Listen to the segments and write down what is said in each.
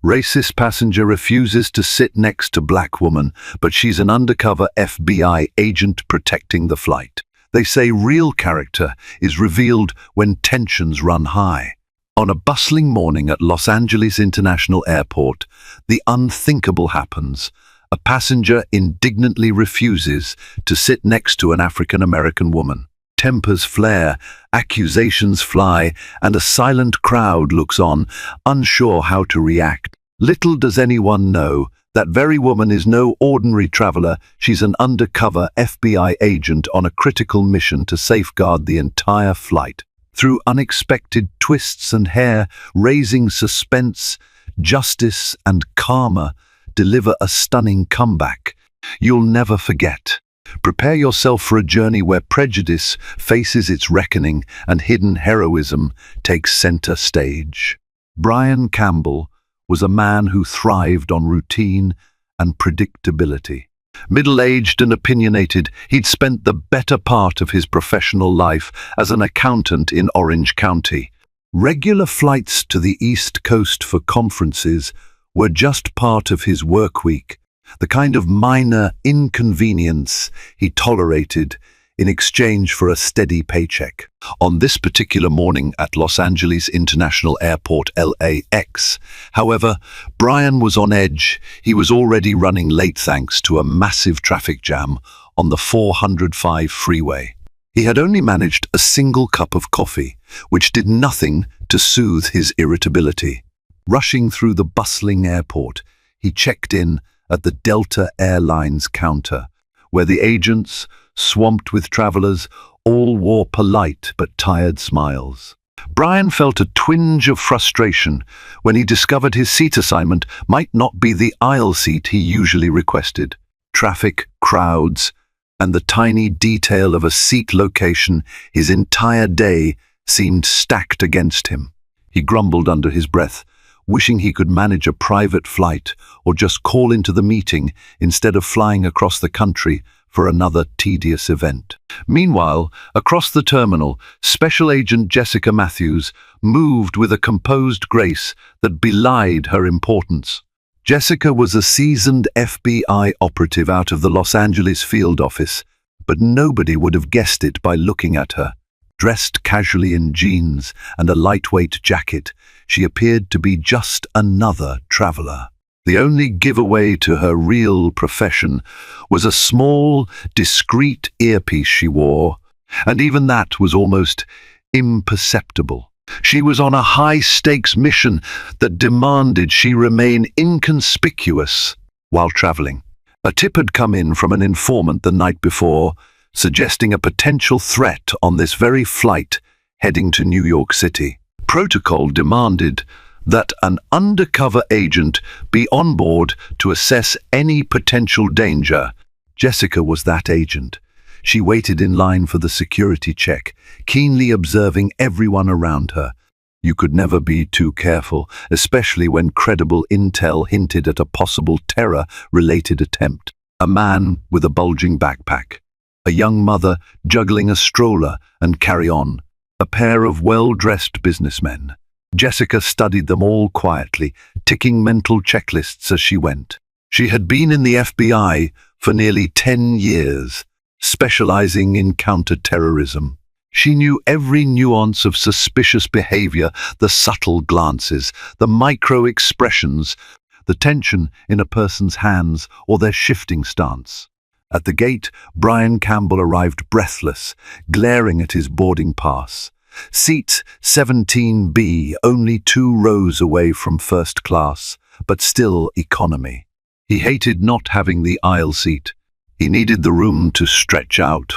Racist passenger refuses to sit next to black woman, but she's an undercover FBI agent protecting the flight. They say real character is revealed when tensions run high. On a bustling morning at Los Angeles International Airport, the unthinkable happens. A passenger indignantly refuses to sit next to an African-American woman. Tempers flare, accusations fly, and a silent crowd looks on, unsure how to react. Little does anyone know that very woman is no ordinary traveler. She's an undercover FBI agent on a critical mission to safeguard the entire flight. Through unexpected twists and hair-raising suspense, justice and karma deliver a stunning comeback you'll never forget. Prepare yourself for a journey where prejudice faces its reckoning and hidden heroism takes center stage. Brian Campbell was a man who thrived on routine and predictability. Middle-aged and opinionated, he'd spent the better part of his professional life as an accountant in Orange County. Regular flights to the East Coast for conferences were just part of his work week, the kind of minor inconvenience he tolerated in exchange for a steady paycheck. On this particular morning at Los Angeles International Airport, LAX, however, Brian was on edge. He was already running late thanks to a massive traffic jam on the 405 freeway. He had only managed a single cup of coffee, which did nothing to soothe his irritability. Rushing through the bustling airport, he checked in at the Delta Airlines counter, where the agents, swamped with travelers, all wore polite but tired smiles. Brian felt a twinge of frustration when he discovered his seat assignment might not be the aisle seat he usually requested. Traffic, crowds, and the tiny detail of a seat location his entire day seemed stacked against him. He grumbled under his breath, wishing he could manage a private flight or just call into the meeting instead of flying across the country for another tedious event. Meanwhile, across the terminal, Special Agent Jessica Matthews moved with a composed grace that belied her importance. Jessica was a seasoned FBI operative out of the Los Angeles field office, but nobody would have guessed it by looking at her. Dressed casually in jeans and a lightweight jacket, she appeared to be just another traveler. The only giveaway to her real profession was a small, discreet earpiece she wore, and even that was almost imperceptible. She was on a high-stakes mission that demanded she remain inconspicuous while traveling. A tip had come in from an informant the night before, suggesting a potential threat on this very flight heading to New York City. Protocol demanded that an undercover agent be on board to assess any potential danger. Jessica was that agent. She waited in line for the security check, keenly observing everyone around her. You could never be too careful, especially when credible intel hinted at a possible terror-related attempt. A man with a bulging backpack, a young mother juggling a stroller and carry-on, a pair of well-dressed businessmen. Jessica studied them all quietly, ticking mental checklists as she went. She had been in the FBI for nearly 10 years, specializing in counter-terrorism. She knew every nuance of suspicious behavior, the subtle glances, the micro-expressions, the tension in a person's hands or their shifting stance. At the gate, Brian Campbell arrived breathless, glaring at his boarding pass. Seat 17B, only 2 rows away from first class, but still economy. He hated not having the aisle seat. He needed the room to stretch out,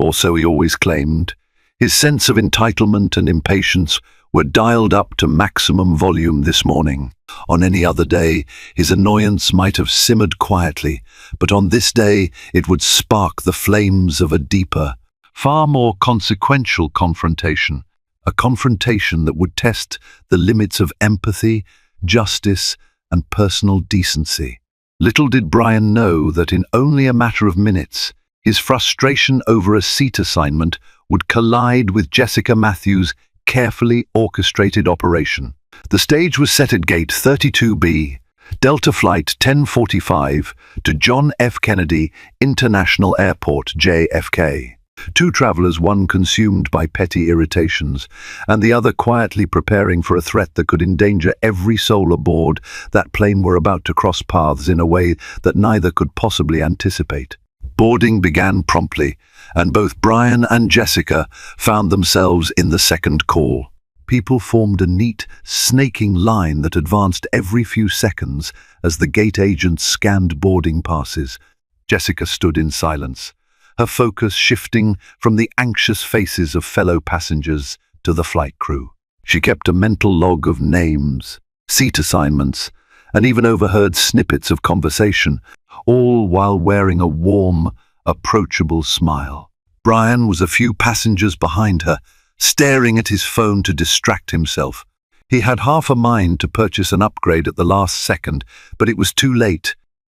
or so he always claimed. His sense of entitlement and impatience were dialed up to maximum volume this morning. On any other day, his annoyance might have simmered quietly, but on this day it would spark the flames of a deeper, far more consequential confrontation, a confrontation that would test the limits of empathy, justice, and personal decency. Little did Brian know that in only a matter of minutes, his frustration over a seat assignment would collide with Jessica Matthews' carefully orchestrated operation. The stage was set at Gate 32B, Delta Flight 1045 to John F. Kennedy International Airport, JFK. Two travelers, one consumed by petty irritations, and the other quietly preparing for a threat that could endanger every soul aboard that plane, were about to cross paths in a way that neither could possibly anticipate. Boarding began promptly, and both Brian and Jessica found themselves in the second call. People formed a neat, snaking line that advanced every few seconds as the gate agents scanned boarding passes. Jessica stood in silence, her focus shifting from the anxious faces of fellow passengers to the flight crew. She kept a mental log of names, seat assignments, and even overheard snippets of conversation, all while wearing a warm, approachable smile. Brian was a few passengers behind her, staring at his phone to distract himself. He had half a mind to purchase an upgrade at the last second, but it was too late.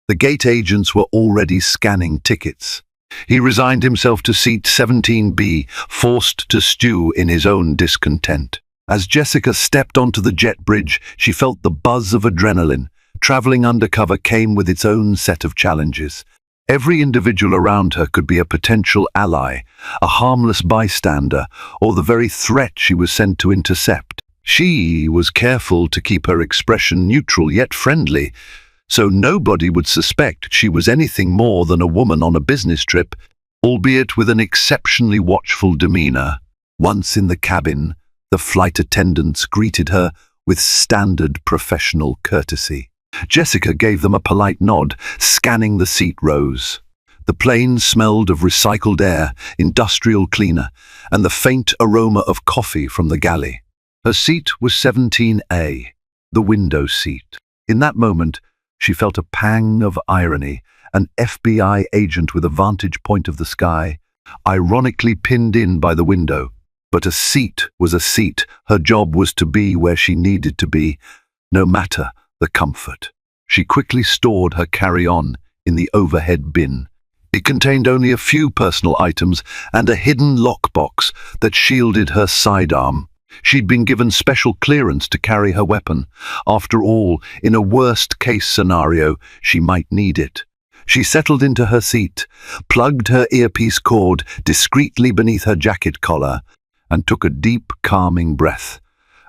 The gate agents were already scanning tickets. He resigned himself to seat 17B, forced to stew in his own discontent. As Jessica stepped onto the jet bridge, she felt the buzz of adrenaline. Traveling undercover came with its own set of challenges. Every individual around her could be a potential ally, a harmless bystander, or the very threat she was sent to intercept. She was careful to keep her expression neutral yet friendly, so nobody would suspect she was anything more than a woman on a business trip, albeit with an exceptionally watchful demeanor. Once in the cabin, the flight attendants greeted her with standard professional courtesy. Jessica gave them a polite nod, scanning the seat rows. The plane smelled of recycled air, industrial cleaner, and the faint aroma of coffee from the galley. Her seat was 17A, the window seat. In that moment, she felt a pang of irony. An FBI agent with a vantage point of the sky, ironically pinned in by the window. But a seat was a seat. Her job was to be where she needed to be, no matter the comfort. She quickly stored her carry-on in the overhead bin. It contained only a few personal items and a hidden lockbox that shielded her sidearm. She'd been given special clearance to carry her weapon. After all, in a worst-case scenario, she might need it. She settled into her seat, plugged her earpiece cord discreetly beneath her jacket collar, and took a deep, calming breath.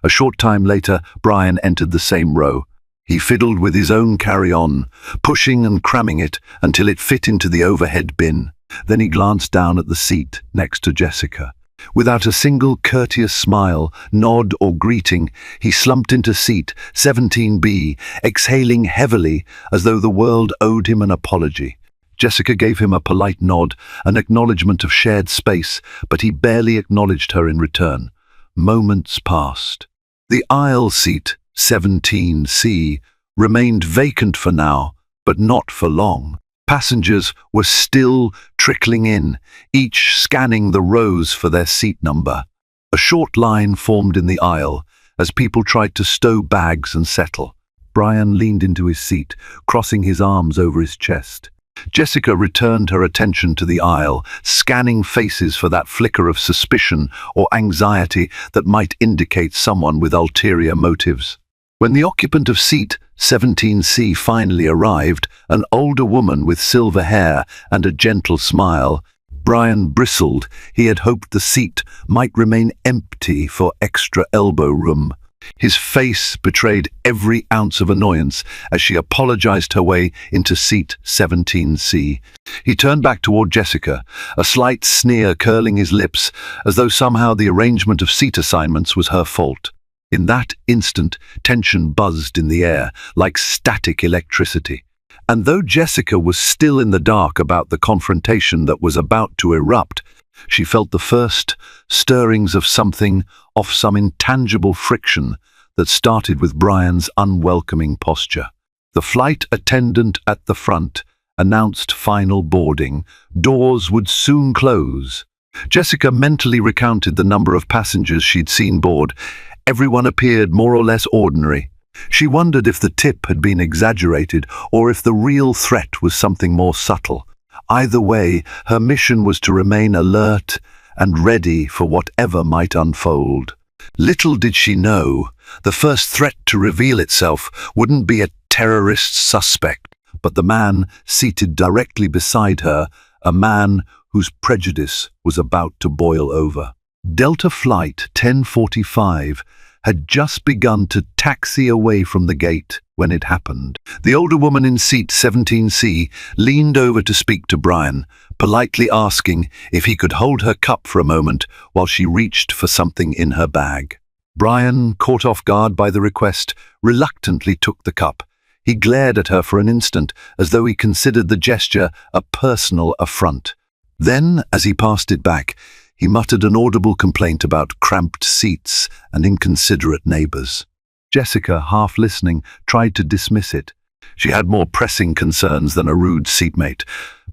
A short time later, Brian entered the same row. He fiddled with his own carry-on, pushing and cramming it until it fit into the overhead bin. Then he glanced down at the seat next to Jessica. Without a single courteous smile, nod, or greeting, he slumped into seat 17B, exhaling heavily as though the world owed him an apology. Jessica gave him a polite nod, an acknowledgement of shared space, but he barely acknowledged her in return. Moments passed. The aisle seat, 17C, remained vacant for now, but not for long. Passengers were still trickling in, each scanning the rows for their seat number. A short line formed in the aisle as people tried to stow bags and settle. Brian leaned into his seat, crossing his arms over his chest. Jessica returned her attention to the aisle, scanning faces for that flicker of suspicion or anxiety that might indicate someone with ulterior motives. When the occupant of seat 17C finally arrived, an older woman with silver hair and a gentle smile, Brian bristled. He had hoped the seat might remain empty for extra elbow room. His face betrayed every ounce of annoyance as she apologized her way into seat 17C. He turned back toward Jessica, a slight sneer curling his lips, as though somehow the arrangement of seat assignments was her fault. In that instant, tension buzzed in the air, like static electricity. And though Jessica was still in the dark about the confrontation that was about to erupt, she felt the first stirrings of something, of some intangible friction that started with Brian's unwelcoming posture. The flight attendant at the front announced final boarding. Doors would soon close. Jessica mentally recounted the number of passengers she'd seen board. Everyone appeared more or less ordinary. She wondered if the tip had been exaggerated or if the real threat was something more subtle. Either way, her mission was to remain alert and ready for whatever might unfold. Little did she know, The first threat to reveal itself wouldn't be a terrorist suspect, but the man seated directly beside her, a man whose prejudice was about to boil over. Delta Flight 1045 had just begun to taxi away from the gate when it happened. The older woman in seat 17C leaned over to speak to Brian, politely asking if he could hold her cup for a moment while she reached for something in her bag. Brian, caught off guard by the request, reluctantly took the cup. He glared at her for an instant, as though he considered the gesture a personal affront. Then, as he passed it back, he muttered an audible complaint about cramped seats and inconsiderate neighbors. Jessica, half listening, tried to dismiss it. She had more pressing concerns than a rude seatmate.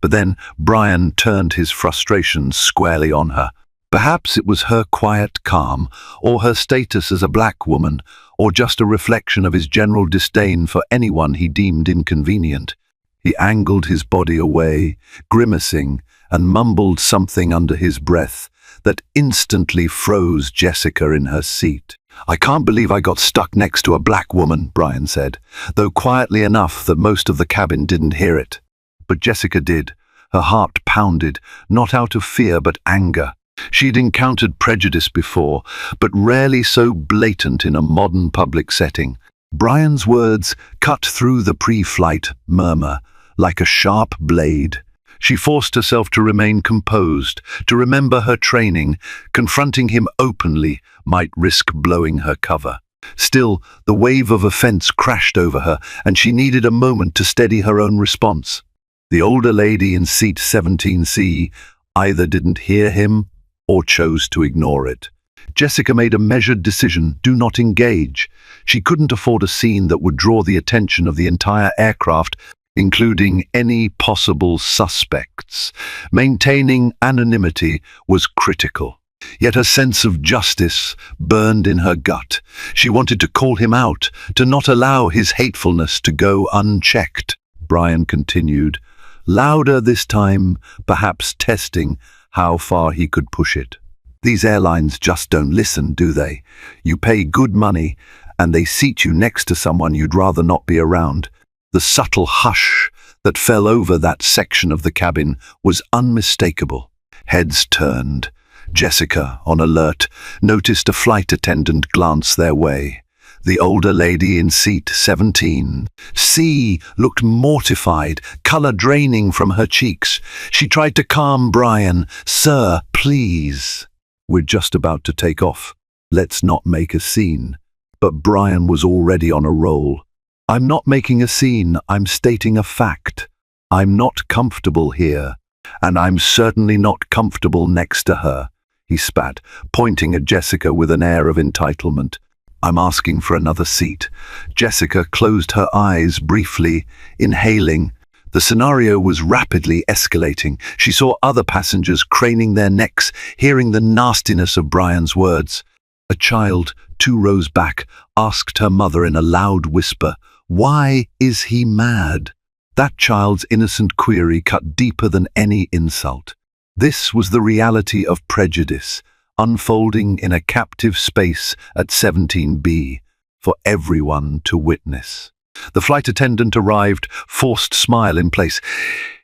But then Brian turned his frustration squarely on her. Perhaps it was her quiet calm, or her status as a black woman, or just a reflection of his general disdain for anyone he deemed inconvenient. He angled his body away, grimacing, and mumbled something under his breath that instantly froze Jessica in her seat. "I can't believe I got stuck next to a black woman," Brian said, though quietly enough that most of the cabin didn't hear it. But Jessica did. Her heart pounded, not out of fear but anger. She'd encountered prejudice before, but rarely so blatant in a modern public setting. Brian's words cut through the pre-flight murmur like a sharp blade. She forced herself to remain composed, to remember her training. Confronting him openly might risk blowing her cover. Still, the wave of offense crashed over her, and she needed a moment to steady her own response. The older lady in seat 17C either didn't hear him or chose to ignore it. Jessica made a measured decision: do not engage. She couldn't afford a scene that would draw the attention of the entire aircraft, including any possible suspects. Maintaining anonymity was critical. Yet a sense of justice burned in her gut. She wanted to call him out, to not allow his hatefulness to go unchecked. Brian continued, louder this time, perhaps testing how far he could push it. "These airlines just don't listen, do they? You pay good money, and they seat you next to someone you'd rather not be around." The subtle hush that fell over that section of the cabin was unmistakable. Heads turned. Jessica, on alert, noticed a flight attendant glance their way. The older lady in seat 17C looked mortified, color draining from her cheeks. She tried to calm Brian. "Sir, please. We're just about to take off. Let's not make a scene." But Brian was already on a roll. "I'm not making a scene, I'm stating a fact. I'm not comfortable here, and I'm certainly not comfortable next to her," he spat, pointing at Jessica with an air of entitlement. "I'm asking for another seat." Jessica closed her eyes briefly, inhaling. The scenario was rapidly escalating. She saw other passengers craning their necks, hearing the nastiness of Brian's words. A child, 2 rows back, asked her mother in a loud whisper, "Why is he mad?" That child's innocent query cut deeper than any insult. This was the reality of prejudice, unfolding in a captive space at 17B, for everyone to witness. The flight attendant arrived, forced smile in place.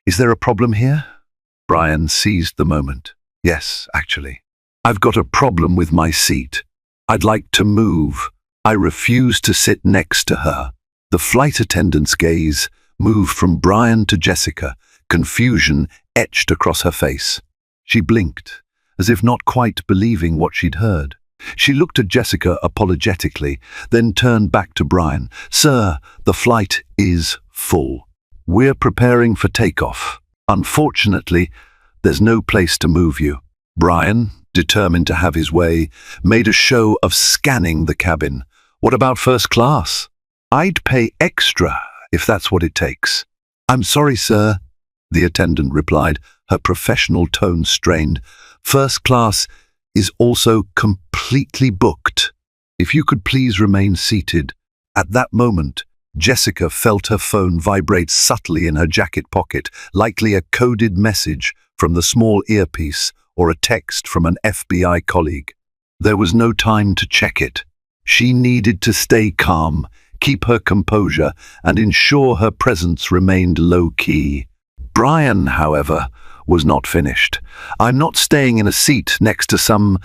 "Is there a problem here?" Brian seized the moment. "Yes, actually. I've got a problem with my seat. I'd like to move. I refuse to sit next to her." The flight attendant's gaze moved from Brian to Jessica, confusion etched across her face. She blinked, as if not quite believing what she'd heard. She looked at Jessica apologetically, then turned back to Brian. "Sir, the flight is full. We're preparing for takeoff. Unfortunately, there's no place to move you." Brian, determined to have his way, made a show of scanning the cabin. "What about first class?" "I'd pay extra, if that's what it takes." "I'm sorry, sir," the attendant replied, her professional tone strained. "First class is also completely booked. If you could please remain seated." At that moment, Jessica felt her phone vibrate subtly in her jacket pocket, likely a coded message from the small earpiece or a text from an FBI colleague. There was no time to check it. She needed to stay calm, keep her composure, and ensure her presence remained low-key. Brian, however, was not finished. I'm not staying in a seat next to some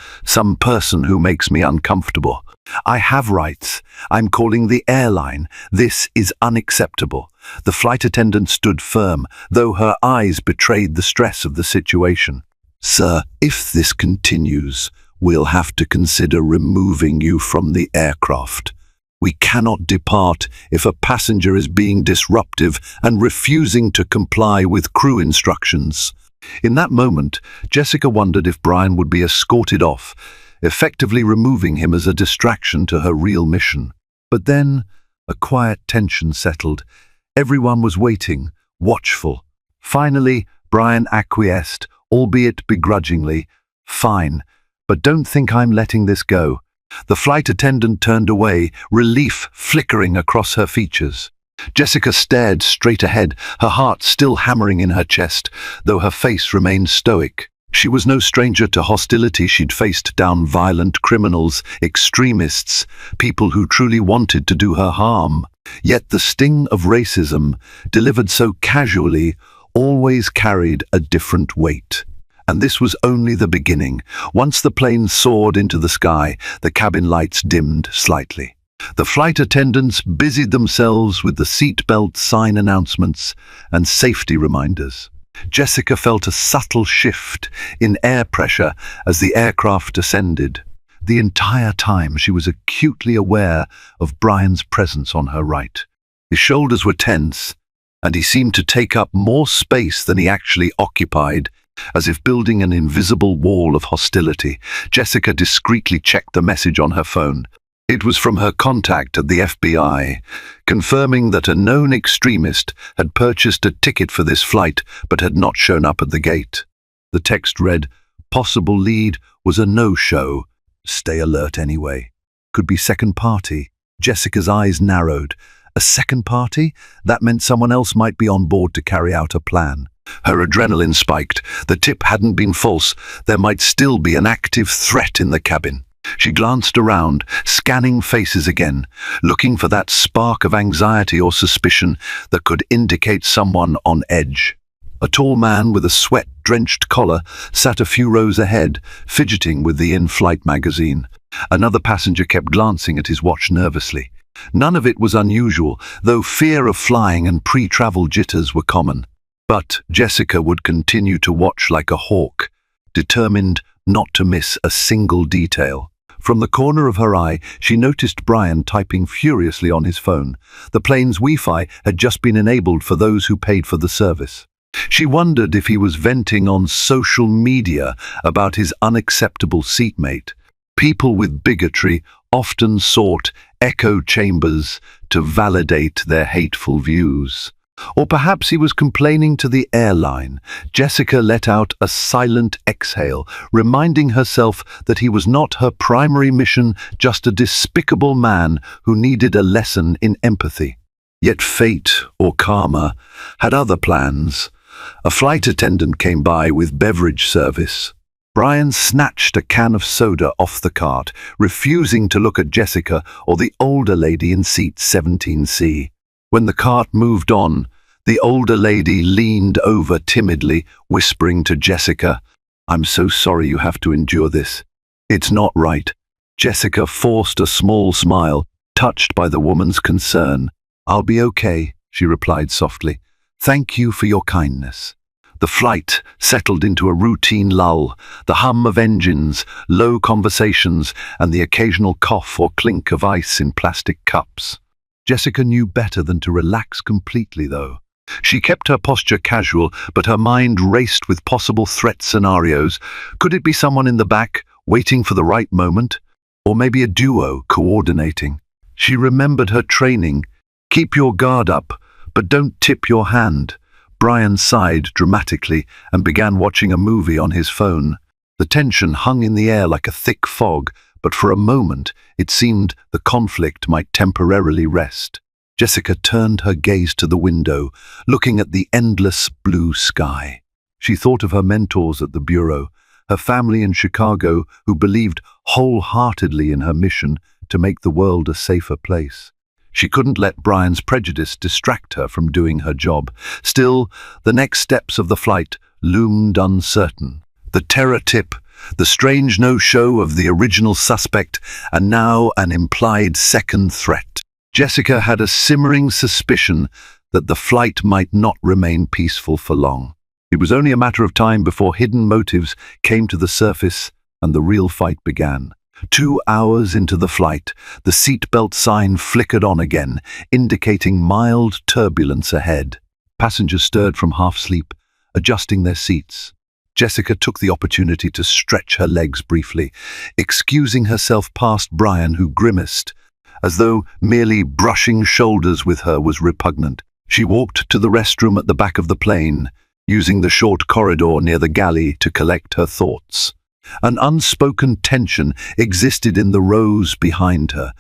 person who makes me uncomfortable. I have rights. I'm calling the airline. This is unacceptable. The flight attendant stood firm, though her eyes betrayed the stress of the situation. Sir, if this continues, we'll have to consider removing you from the aircraft. We cannot depart if a passenger is being disruptive and refusing to comply with crew instructions. In that moment, Jessica wondered if Brian would be escorted off, effectively removing him as a distraction to her real mission. But then, a quiet tension settled. Everyone was waiting, watchful. Finally, Brian acquiesced, albeit begrudgingly. Fine, but don't think I'm letting this go. The flight attendant turned away, relief flickering across her features. Jessica stared straight ahead, her heart still hammering in her chest, though her face remained stoic. She was no stranger to hostility. She'd faced down violent criminals, extremists, people who truly wanted to do her harm. Yet the sting of racism, delivered so casually, always carried a different weight. And this was only the beginning. Once the plane soared into the sky, the cabin lights dimmed slightly. The flight attendants busied themselves with the seatbelt sign announcements and safety reminders. Jessica felt a subtle shift in air pressure as the aircraft descended. The entire time she was acutely aware of Brian's presence on her right. His shoulders were tense, and he seemed to take up more space than he actually occupied, as if building an invisible wall of hostility. Jessica discreetly checked the message on her phone. It was from her contact at the FBI, confirming that a known extremist had purchased a ticket for this flight but had not shown up at the gate. The text read, "Possible lead was a no-show. Stay alert anyway. Could be second party." Jessica's eyes narrowed. A second party? That meant someone else might be on board to carry out a plan. Her adrenaline spiked. The tip hadn't been false. There might still be an active threat in the cabin. She glanced around, scanning faces again, looking for that spark of anxiety or suspicion that could indicate someone on edge. A tall man with a sweat-drenched collar sat a few rows ahead, fidgeting with the in-flight magazine. Another passenger kept glancing at his watch nervously. None of it was unusual, though fear of flying and pre-travel jitters were common. But Jessica would continue to watch like a hawk, determined not to miss a single detail. From the corner of her eye, she noticed Brian typing furiously on his phone. The plane's Wi-Fi had just been enabled for those who paid for the service. She wondered if he was venting on social media about his unacceptable seatmate. People with bigotry often sought echo chambers to validate their hateful views. Or perhaps he was complaining to the airline. Jessica let out a silent exhale, reminding herself that he was not her primary mission, just a despicable man who needed a lesson in empathy. Yet fate, or karma, had other plans. A flight attendant came by with beverage service. Brian snatched a can of soda off the cart, refusing to look at Jessica or the older lady in seat 17C. When the cart moved on, the older lady leaned over timidly, whispering to Jessica, "I'm so sorry you have to endure this. It's not right." Jessica forced a small smile, touched by the woman's concern. "I'll be okay," she replied softly. "Thank you for your kindness." The flight settled into a routine lull, the hum of engines, low conversations, and the occasional cough or clink of ice in plastic cups. Jessica knew better than to relax completely, though. She kept her posture casual, but her mind raced with possible threat scenarios. Could it be someone in the back, waiting for the right moment? Or maybe a duo coordinating? She remembered her training. Keep your guard up, but don't tip your hand. Brian sighed dramatically and began watching a movie on his phone. The tension hung in the air like a thick fog, but for a moment it seemed the conflict might temporarily rest. Jessica turned her gaze to the window, looking at the endless blue sky. She thought of her mentors at the bureau, her family in Chicago who believed wholeheartedly in her mission, to make the world a safer place. She couldn't let Brian's prejudice distract her from doing her job. Still, the next steps of the flight loomed uncertain. The terror tip, the strange no-show of the original suspect, and now an implied second threat. Jessica had a simmering suspicion that the flight might not remain peaceful for long. It was only a matter of time before hidden motives came to the surface and the real fight began. 2 hours into the flight, the seatbelt sign flickered on again, indicating mild turbulence ahead. Passengers stirred from half-sleep, adjusting their seats. Jessica took the opportunity to stretch her legs briefly, excusing herself past Brian, who grimaced, as though merely brushing shoulders with her was repugnant. She walked to the restroom at the back of the plane, using the short corridor near the galley to collect her thoughts. An unspoken tension existed in the rows behind her.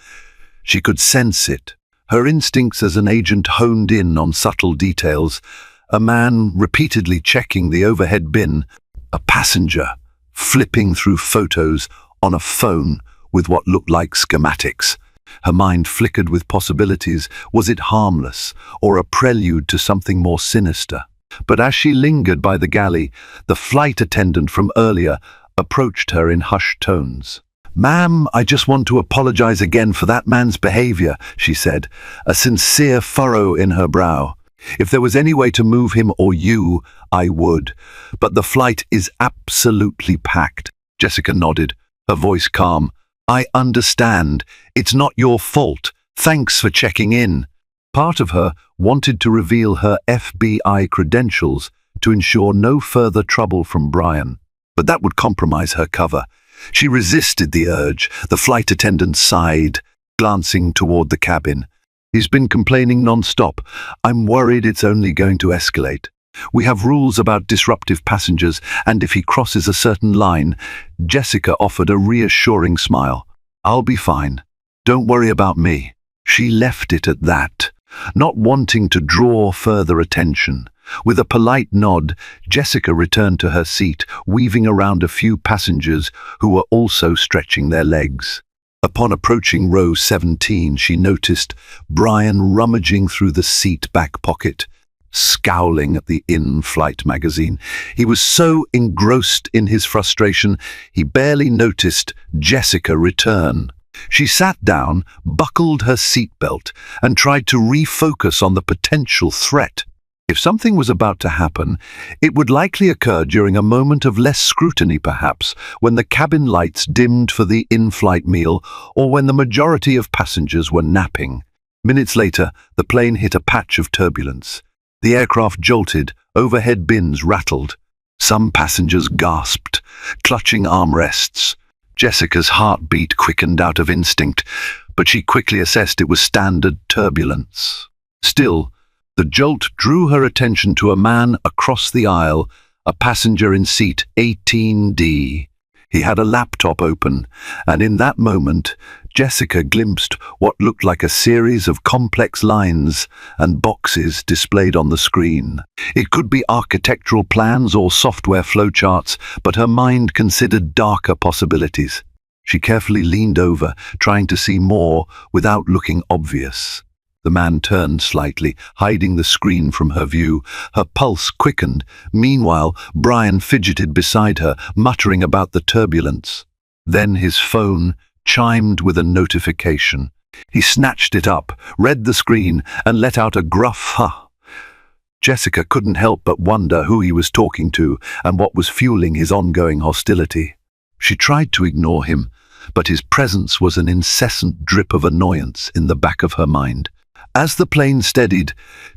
She could sense it. Her instincts as an agent honed in on subtle details. A man repeatedly checking the overhead bin, a passenger flipping through photos on a phone with what looked like schematics. Her mind flickered with possibilities. Was it harmless, or a prelude to something more sinister? But as she lingered by the galley, the flight attendant from earlier approached her in hushed tones. "Ma'am, I just want to apologize again for that man's behavior," she said, a sincere furrow in her brow. "If there was any way to move him or you, I would. But the flight is absolutely packed." Jessica nodded, her voice calm. "I understand. It's not your fault. Thanks for checking in." Part of her wanted to reveal her FBI credentials to ensure no further trouble from Brian, but that would compromise her cover. She resisted the urge. The flight attendant sighed, glancing toward the cabin. "He's been complaining non-stop. I'm worried it's only going to escalate. We have rules about disruptive passengers, and if he crosses a certain line..." Jessica offered a reassuring smile. "I'll be fine. Don't worry about me." She left it at that, not wanting to draw further attention. With a polite nod, Jessica returned to her seat, weaving around a few passengers who were also stretching their legs. Upon approaching row 17, she noticed Brian rummaging through the seat back pocket, scowling at the in-flight magazine. He was so engrossed in his frustration, he barely noticed Jessica return. She sat down, buckled her seatbelt, and tried to refocus on the potential threat. If something was about to happen, it would likely occur during a moment of less scrutiny, perhaps, when the cabin lights dimmed for the in-flight meal, or when the majority of passengers were napping. Minutes later, the plane hit a patch of turbulence. The aircraft jolted, overhead bins rattled. Some passengers gasped, clutching armrests. Jessica's heartbeat quickened out of instinct, but she quickly assessed it was standard turbulence. Still, the jolt drew her attention to a man across the aisle, a passenger in seat 18D. He had a laptop open, and in that moment, Jessica glimpsed what looked like a series of complex lines and boxes displayed on the screen. It could be architectural plans or software flowcharts, but her mind considered darker possibilities. She carefully leaned over, trying to see more without looking obvious. The man turned slightly, hiding the screen from her view. Her pulse quickened. Meanwhile, Brian fidgeted beside her, muttering about the turbulence. Then his phone chimed with a notification. He snatched it up, read the screen, and let out a gruff "huh." Jessica couldn't help but wonder who he was talking to and what was fueling his ongoing hostility. She tried to ignore him, but his presence was an incessant drip of annoyance in the back of her mind. As the plane steadied,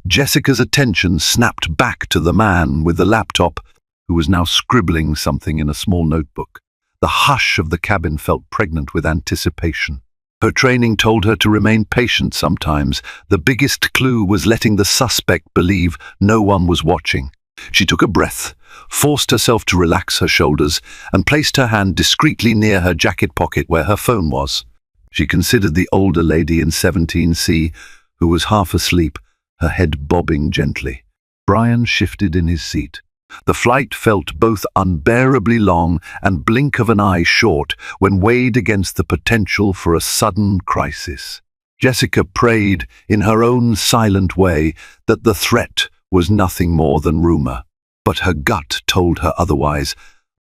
Jessica's attention snapped back to the man with the laptop, who was now scribbling something in a small notebook. The hush of the cabin felt pregnant with anticipation. Her training told her to remain patient sometimes. The biggest clue was letting the suspect believe no one was watching. She took a breath, forced herself to relax her shoulders, and placed her hand discreetly near her jacket pocket where her phone was. She considered the older lady in 17C, who was half asleep, her head bobbing gently. Brian shifted in his seat. The flight felt both unbearably long and blink of an eye short when weighed against the potential for a sudden crisis. Jessica prayed, in her own silent way, that the threat was nothing more than rumor. But her gut told her otherwise.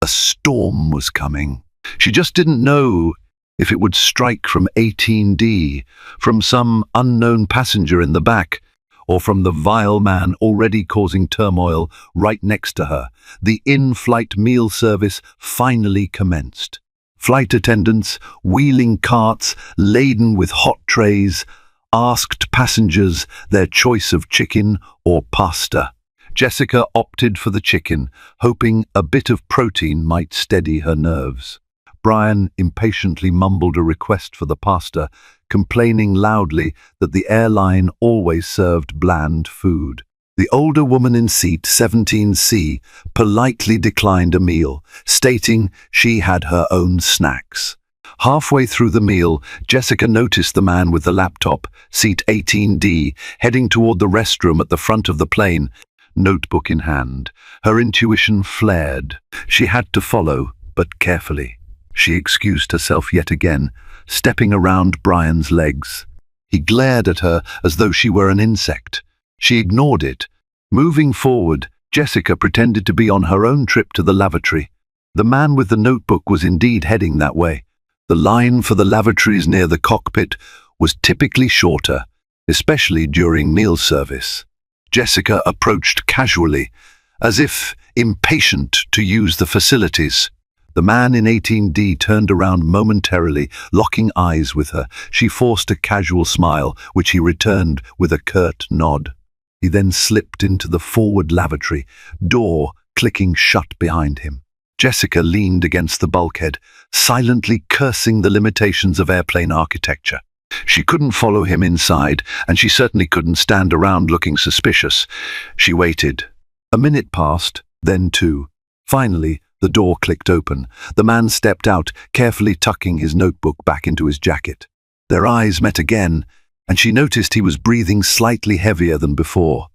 A storm was coming. She just didn't know if it would strike from 18D, from some unknown passenger in the back, or from the vile man already causing turmoil right next to her. The in-flight meal service finally commenced. Flight attendants, wheeling carts laden with hot trays, asked passengers their choice of chicken or pasta. Jessica opted for the chicken, hoping a bit of protein might steady her nerves. Brian impatiently mumbled a request for the pasta, complaining loudly that the airline always served bland food. The older woman in seat 17C politely declined a meal, stating she had her own snacks. Halfway through the meal, Jessica noticed the man with the laptop, seat 18D, heading toward the restroom at the front of the plane, notebook in hand. Her intuition flared. She had to follow, but carefully. She excused herself yet again, stepping around Brian's legs. He glared at her as though she were an insect. She ignored it. Moving forward, Jessica pretended to be on her own trip to the lavatory. The man with the notebook was indeed heading that way. The line for the lavatories near the cockpit was typically shorter, especially during meal service. Jessica approached casually, as if impatient to use the facilities. The man in 18D turned around momentarily, locking eyes with her. She forced a casual smile, which he returned with a curt nod. He then slipped into the forward lavatory, door clicking shut behind him. Jessica leaned against the bulkhead, silently cursing the limitations of airplane architecture. She couldn't follow him inside, and she certainly couldn't stand around looking suspicious. She waited. A minute passed, then two. Finally, the door clicked open. The man stepped out, carefully tucking his notebook back into his jacket. Their eyes met again, and she noticed he was breathing slightly heavier than before.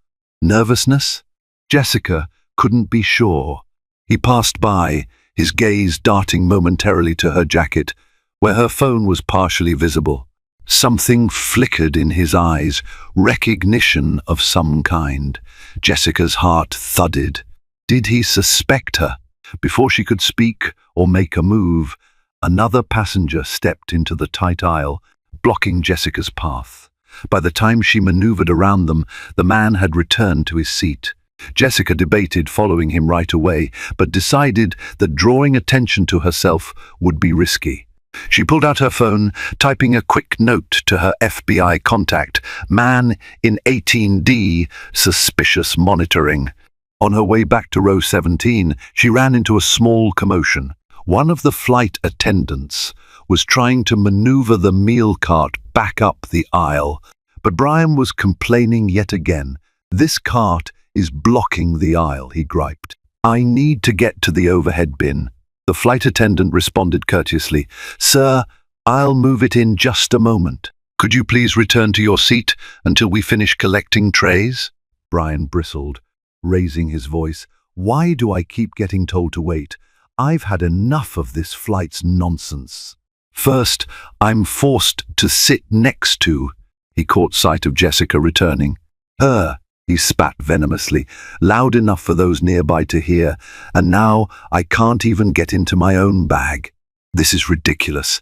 Nervousness? Jessica couldn't be sure. He passed by, his gaze darting momentarily to her jacket, where her phone was partially visible. Something flickered in his eyes, recognition of some kind. Jessica's heart thudded. Did he suspect her? Before she could speak or make a move, another passenger stepped into the tight aisle, blocking Jessica's path. By the time she maneuvered around them, the man had returned to his seat. Jessica debated following him right away, but decided that drawing attention to herself would be risky. She pulled out her phone, typing a quick note to her FBI contact, "Man in 18D, suspicious monitoring." On her way back to row 17, she ran into a small commotion. One of the flight attendants was trying to maneuver the meal cart back up the aisle, but Brian was complaining yet again. "This cart is blocking the aisle," he griped. "I need to get to the overhead bin." The flight attendant responded courteously, "Sir, I'll move it in just a moment. Could you please return to your seat until we finish collecting trays?" Brian bristled, raising his voice. "Why do I keep getting told to wait? I've had enough of this flight's nonsense. First, I'm forced to sit next to—" He caught sight of Jessica returning. "Her," he spat venomously, loud enough for those nearby to hear, "and now I can't even get into my own bag. This is ridiculous."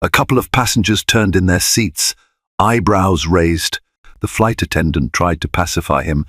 A couple of passengers turned in their seats, eyebrows raised. The flight attendant tried to pacify him.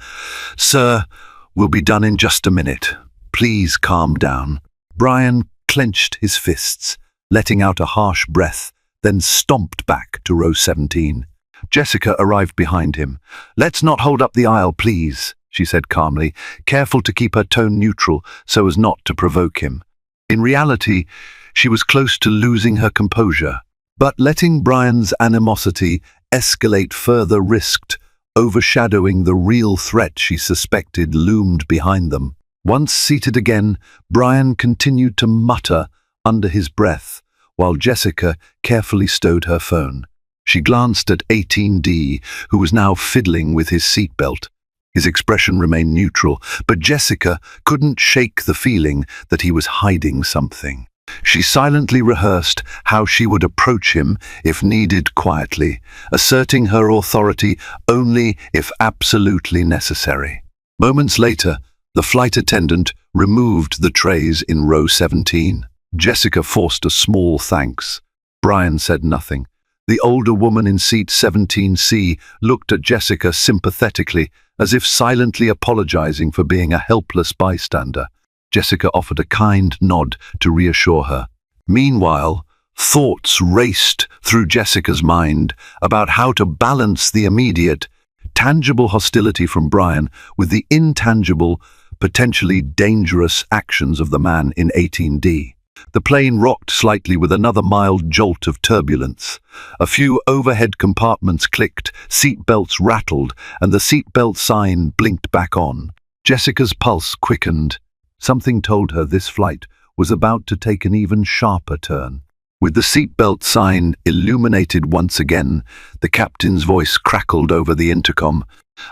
"Sir, we'll be done in just a minute. Please calm down." Brian clenched his fists, letting out a harsh breath, then stomped back to row 17. Jessica arrived behind him. "Let's not hold up the aisle, please," she said calmly, careful to keep her tone neutral so as not to provoke him. In reality, she was close to losing her composure, but letting Brian's animosity escalate further risked overshadowing the real threat she suspected loomed behind them. Once seated again, Brian continued to mutter under his breath, while Jessica carefully stowed her phone. She glanced at 18D, who was now fiddling with his seatbelt. His expression remained neutral, but Jessica couldn't shake the feeling that he was hiding something. She silently rehearsed how she would approach him if needed quietly, asserting her authority only if absolutely necessary. Moments later, the flight attendant removed the trays in row 17. Jessica forced a small thanks. Brian said nothing. The older woman in seat 17C looked at Jessica sympathetically, as if silently apologizing for being a helpless bystander. Jessica offered a kind nod to reassure her. Meanwhile, thoughts raced through Jessica's mind about how to balance the immediate, tangible hostility from Brian with the intangible, potentially dangerous actions of the man in 18D. The plane rocked slightly with another mild jolt of turbulence. A few overhead compartments clicked, seat belts rattled, and the seatbelt sign blinked back on. Jessica's pulse quickened. Something told her this flight was about to take an even sharper turn. With the seatbelt sign illuminated once again, the captain's voice crackled over the intercom,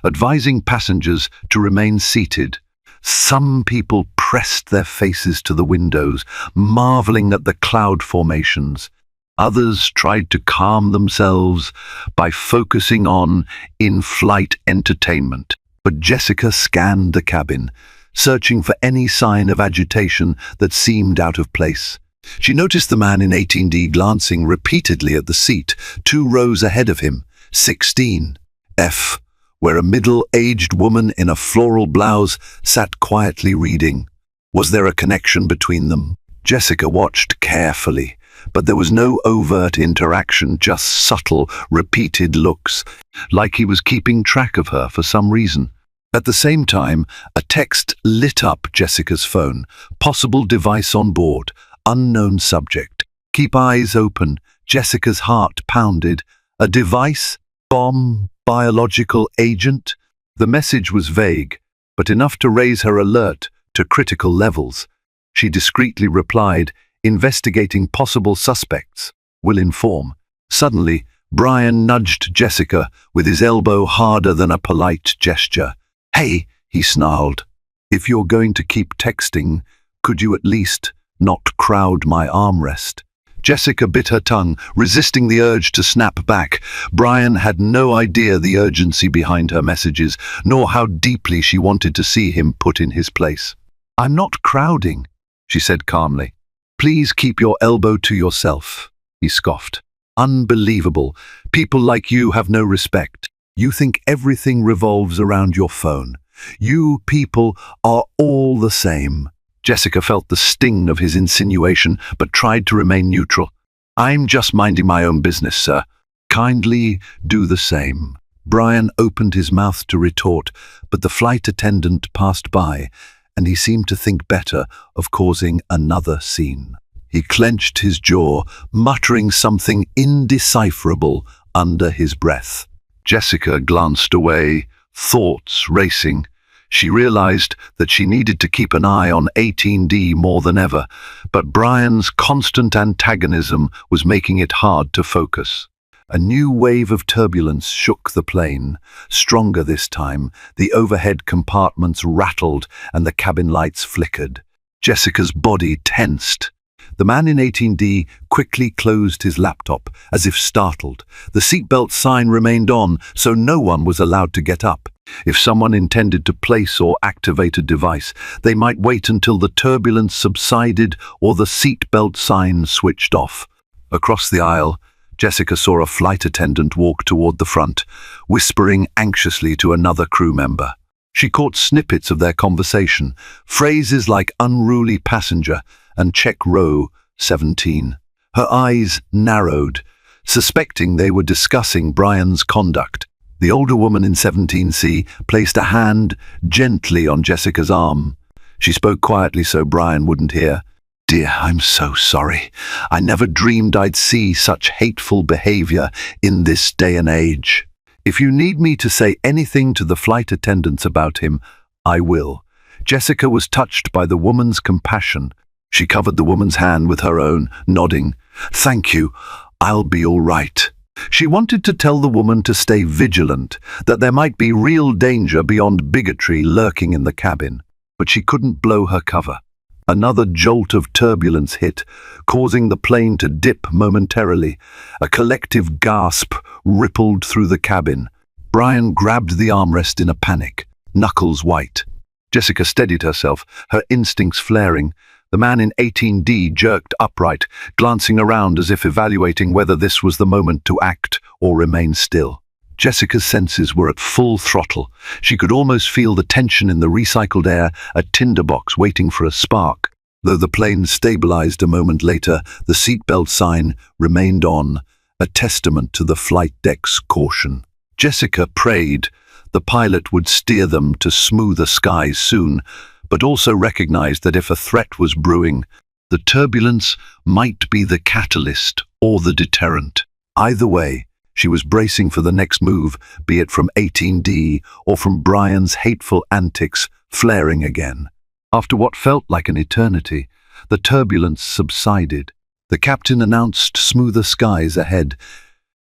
advising passengers to remain seated. Some people pressed their faces to the windows, marveling at the cloud formations. Others tried to calm themselves by focusing on in-flight entertainment. But Jessica scanned the cabin, searching for any sign of agitation that seemed out of place. She noticed the man in 18D glancing repeatedly at the seat 2 rows ahead of him, 16F, where a middle-aged woman in a floral blouse sat quietly reading. Was there a connection between them? Jessica watched carefully, but there was no overt interaction, just subtle, repeated looks, like he was keeping track of her for some reason. At the same time, a text lit up Jessica's phone. Possible device on board. Unknown subject. Keep eyes open. Jessica's heart pounded. A device? Bomb? Biological agent? The message was vague, but enough to raise her alert to critical levels. She discreetly replied, investigating possible suspects. Will inform. Suddenly, Brian nudged Jessica with his elbow harder than a polite gesture. Hey, he snarled. If you're going to keep texting, could you at least not crowd my armrest? Jessica bit her tongue, resisting the urge to snap back. Brian had no idea the urgency behind her messages, nor how deeply she wanted to see him put in his place. I'm not crowding, she said calmly. Please keep your elbow to yourself, he scoffed. Unbelievable. People like you have no respect. You think everything revolves around your phone. You people are all the same. Jessica felt the sting of his insinuation, but tried to remain neutral. I'm just minding my own business, sir. Kindly do the same. Brian opened his mouth to retort, but the flight attendant passed by, and he seemed to think better of causing another scene. He clenched his jaw, muttering something indecipherable under his breath. Jessica glanced away, thoughts racing. She realized that she needed to keep an eye on 18D more than ever, but Brian's constant antagonism was making it hard to focus. A new wave of turbulence shook the plane. Stronger this time, the overhead compartments rattled and the cabin lights flickered. Jessica's body tensed. The man in 18D quickly closed his laptop, as if startled. The seatbelt sign remained on, so no one was allowed to get up. If someone intended to place or activate a device, they might wait until the turbulence subsided or the seatbelt sign switched off. Across the aisle, Jessica saw a flight attendant walk toward the front, whispering anxiously to another crew member. She caught snippets of their conversation, phrases like unruly passenger and check row 17. Her eyes narrowed, suspecting they were discussing Brian's conduct. The older woman in 17C placed a hand gently on Jessica's arm. She spoke quietly so Brian wouldn't hear. Dear, I'm so sorry. I never dreamed I'd see such hateful behavior in this day and age. If you need me to say anything to the flight attendants about him, I will. Jessica was touched by the woman's compassion. She covered the woman's hand with her own, nodding. Thank you. I'll be all right. She wanted to tell the woman to stay vigilant, that there might be real danger beyond bigotry lurking in the cabin, but she couldn't blow her cover. Another jolt of turbulence hit, causing the plane to dip momentarily. A collective gasp rippled through the cabin. Brian grabbed the armrest in a panic, knuckles white. Jessica steadied herself, her instincts flaring. The man in 18D jerked upright, glancing around as if evaluating whether this was the moment to act or remain still. Jessica's senses were at full throttle. She could almost feel the tension in the recycled air, a tinderbox waiting for a spark. Though the plane stabilized a moment later, the seatbelt sign remained on, a testament to the flight deck's caution. Jessica prayed the pilot would steer them to smoother skies soon, but also recognized that if a threat was brewing, the turbulence might be the catalyst or the deterrent. Either way, she was bracing for the next move, be it from 18D or from Brian's hateful antics flaring again. After what felt like an eternity, the turbulence subsided. The captain announced smoother skies ahead.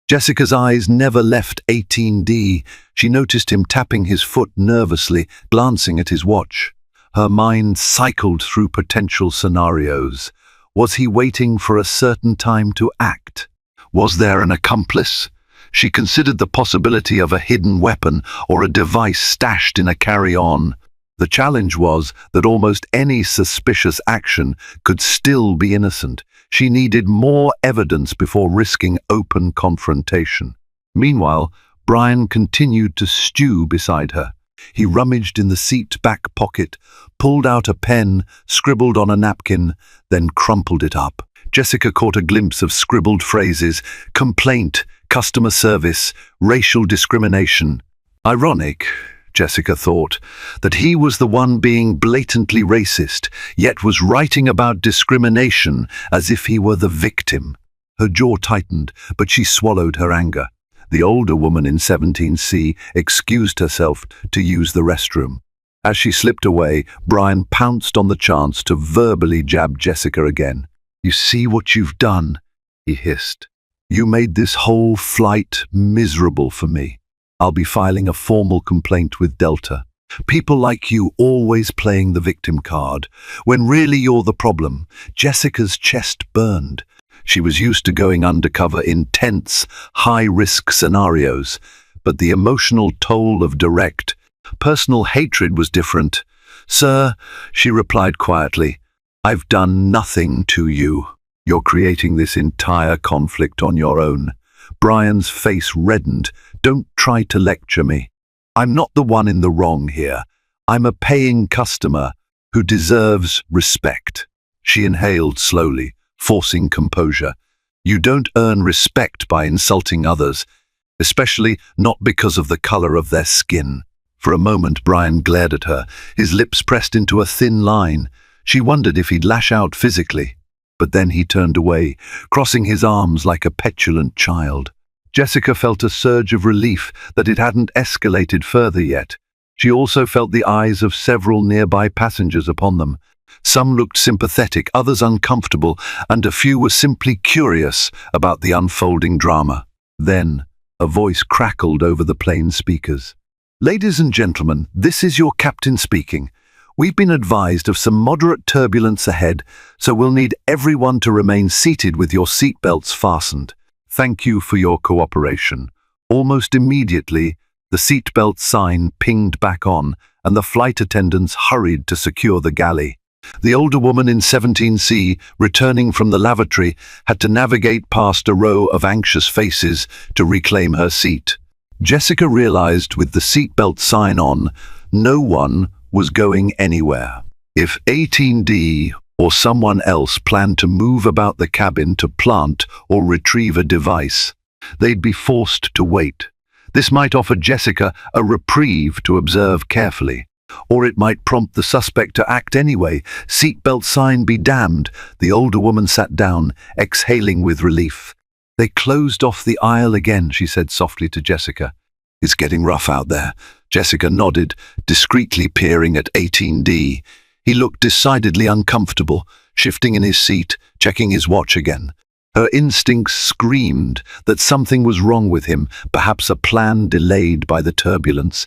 Jessica's eyes never left 18D. She noticed him tapping his foot nervously, glancing at his watch. Her mind cycled through potential scenarios. Was he waiting for a certain time to act? Was there an accomplice? She considered the possibility of a hidden weapon or a device stashed in a carry-on. The challenge was that almost any suspicious action could still be innocent. She needed more evidence before risking open confrontation. Meanwhile, Brian continued to stew beside her. He rummaged in the seat back pocket, pulled out a pen, scribbled on a napkin, then crumpled it up. Jessica caught a glimpse of scribbled phrases: complaint, customer service, racial discrimination. Ironic, Jessica thought, that he was the one being blatantly racist, yet was writing about discrimination as if he were the victim. Her jaw tightened, but she swallowed her anger. The older woman in 17C excused herself to use the restroom. As she slipped away, Brian pounced on the chance to verbally jab Jessica again. "You see what you've done?" he hissed. "You made this whole flight miserable for me. I'll be filing a formal complaint with Delta. People like you always playing the victim card, when really you're the problem." Jessica's chest burned. She was used to going undercover in tense, high-risk scenarios, but the emotional toll of direct, personal hatred was different. "Sir," she replied quietly, "I've done nothing to you. You're creating this entire conflict on your own." Brian's face reddened. "Don't try to lecture me. I'm not the one in the wrong here. I'm a paying customer who deserves respect." She inhaled slowly, forcing composure. "You don't earn respect by insulting others, especially not because of the color of their skin." For a moment, Brian glared at her, his lips pressed into a thin line. She wondered if he'd lash out physically, but then he turned away, crossing his arms like a petulant child. Jessica felt a surge of relief that it hadn't escalated further yet. She also felt the eyes of several nearby passengers upon them. Some looked sympathetic, others uncomfortable, and a few were simply curious about the unfolding drama. Then, a voice crackled over the plane speakers. "Ladies and gentlemen, this is your captain speaking. We've been advised of some moderate turbulence ahead, so we'll need everyone to remain seated with your seatbelts fastened. Thank you for your cooperation." Almost immediately, the seatbelt sign pinged back on, and the flight attendants hurried to secure the galley. The older woman in 17C, returning from the lavatory, had to navigate past a row of anxious faces to reclaim her seat. Jessica realized with the seatbelt sign on, no one was going anywhere. If 18D or someone else planned to move about the cabin to plant or retrieve a device, they'd be forced to wait. This might offer Jessica a reprieve to observe carefully, or it might prompt the suspect to act anyway. Seatbelt sign be damned. The older woman sat down, exhaling with relief. "They closed off the aisle again," she said softly to Jessica. "It's getting rough out there." Jessica nodded, discreetly peering at 18D. He looked decidedly uncomfortable, shifting in his seat, checking his watch again. Her instincts screamed that something was wrong with him, perhaps a plan delayed by the turbulence,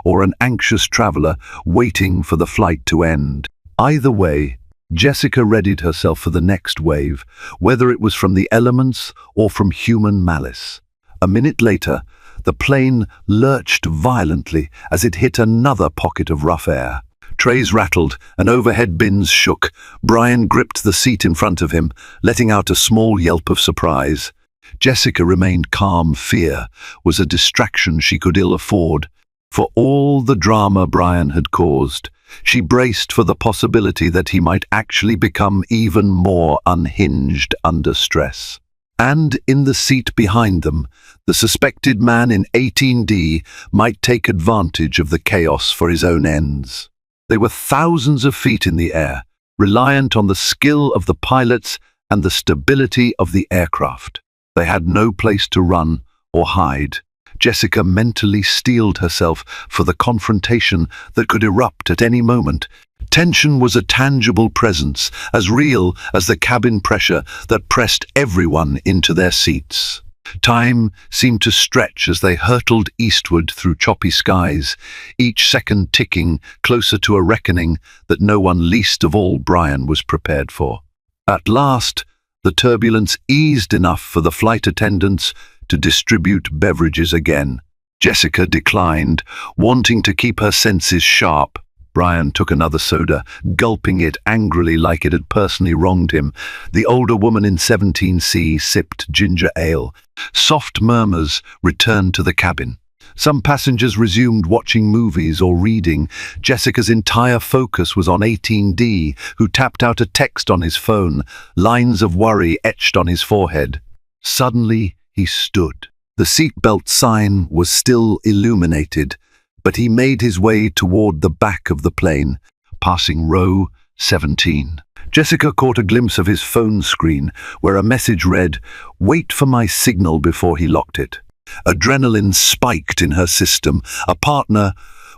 or an anxious traveler waiting for the flight to end. Either way, Jessica readied herself for the next wave, whether it was from the elements or from human malice. A minute later, the plane lurched violently as it hit another pocket of rough air. Trays rattled and overhead bins shook. Brian gripped the seat in front of him, letting out a small yelp of surprise. Jessica remained calm. Fear was a distraction she could ill afford. For all the drama Brian had caused, she braced for the possibility that he might actually become even more unhinged under stress. And in the seat behind them, the suspected man in 18D might take advantage of the chaos for his own ends. They were thousands of feet in the air, reliant on the skill of the pilots and the stability of the aircraft. They had no place to run or hide. Jessica mentally steeled herself for the confrontation that could erupt at any moment. Tension was a tangible presence, as real as the cabin pressure that pressed everyone into their seats. Time seemed to stretch as they hurtled eastward through choppy skies, each second ticking closer to a reckoning that no one, least of all Brian, was prepared for. At last, the turbulence eased enough for the flight attendants to distribute beverages again. Jessica declined, wanting to keep her senses sharp. Brian took another soda, gulping it angrily like it had personally wronged him. The older woman in 17C sipped ginger ale. Soft murmurs returned to the cabin. Some passengers resumed watching movies or reading. Jessica's entire focus was on 18D, who tapped out a text on his phone, lines of worry etched on his forehead. Suddenly, he stood. The seatbelt sign was still illuminated, but he made his way toward the back of the plane, passing row 17. Jessica caught a glimpse of his phone screen, where a message read, "Wait for my signal," before he locked it. Adrenaline spiked in her system. A partner